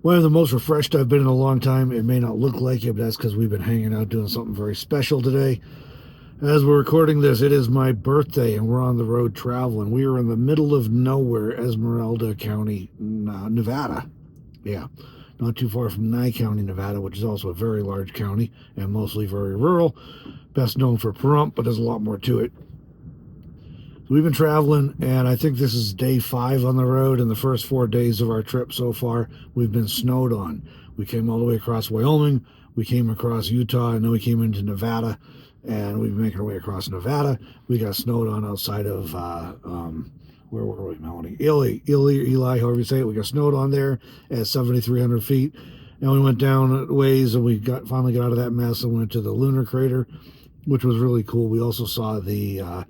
One of the most refreshed I've been in a long time. It may not look like it, but that's because we've been hanging out doing something very special today. As we're recording this, it is my birthday, and we're on the road traveling. We are in the middle of nowhere, Esmeralda County, Nevada. Yeah, not too far from Nye County, Nevada, which is also a very large county and mostly very rural. Best known for Pahrump, but there's a lot more to it. So we've been traveling, and I think this is day 5 on the road, and the first 4 days of our trip so far, we've been snowed on. We came all the way across Wyoming, we came across Utah, and then we came into Nevada, and we've been making our way across Nevada. We got snowed on outside of, where were we, Melanie? Eli, however you say it. We got snowed on there at 7,300 feet, and we went down a ways, and we finally got out of that mess and went to the lunar crater, which was really cool. We also saw the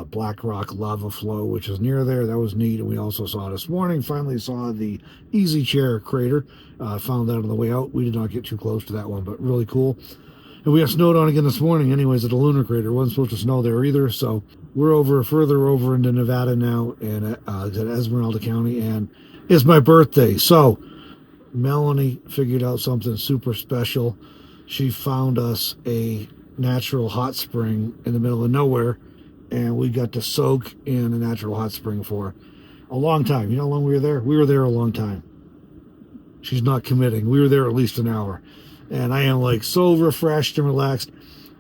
Black Rock lava flow, which is near there. That was neat. And we also saw this morning, finally saw the Easy Chair crater. Found that on the way out. We did not get too close to that one, but really cool. And we got snowed on again this morning anyways at the lunar crater. It wasn't supposed to snow there either. So we're further over into Nevada now, and at Esmeralda County, and it's my birthday. So Melanie figured out something super special. She found us a natural hot spring in the middle of nowhere, and we got to soak in a natural hot spring for a long time. You know how long we were there? We were there a long time. She's not committing. We were there at least an hour. And I am like so refreshed and relaxed.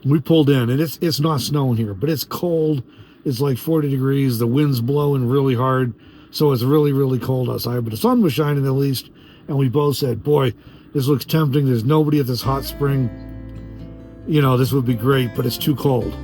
We pulled in, and it's not snowing here, but it's cold. It's like 40 degrees. The wind's blowing really hard. So it's really, really cold outside. But the sun was shining at least. And we both said, boy, this looks tempting. There's nobody at this hot spring. You know, this would be great, but it's too cold.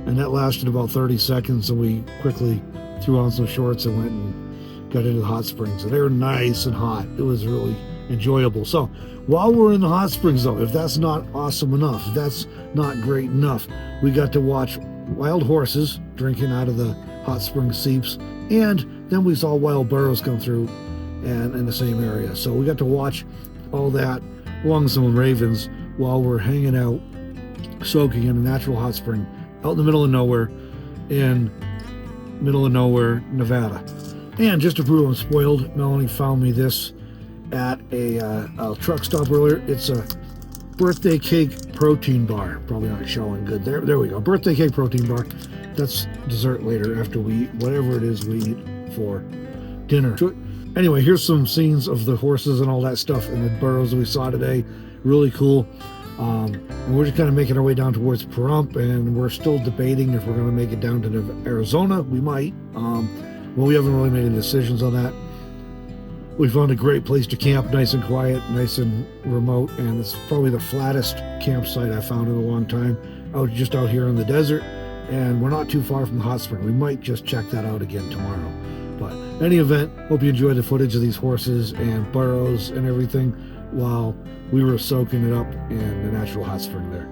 And that lasted about 30 seconds, and we quickly threw on some shorts and went and got into the hot springs. And they were nice and hot. It was really enjoyable. So while we're in the hot springs, though, if that's not awesome enough, if that's not great enough, we got to watch wild horses drinking out of the hot spring seeps, and then we saw wild burros come through and in the same area. So we got to watch all that along with some ravens while we're hanging out, soaking in a natural hot spring out in the middle of nowhere, Nevada. And just to prove I'm spoiled, Melanie found me this at a truck stop earlier. It's a birthday cake protein bar. Probably not showing good there. There we go. Birthday cake protein bar. That's dessert later after we eat whatever it is we eat for dinner. Anyway, here's some scenes of the horses and all that stuff and the burros that we saw today. Really cool. And we're just kind of making our way down towards Pahrump, and we're still debating if we're going to make it down to Arizona. We might. Well, we haven't really made any decisions on that. We found a great place to camp, nice and quiet, nice and remote, and it's probably the flattest campsite I've found in a long time, just out here in the desert, and we're not too far from the hot spring. We might just check that out again tomorrow. But in any event, hope you enjoyed the footage of these horses and burros and everything while we were soaking it up in the natural hot spring there.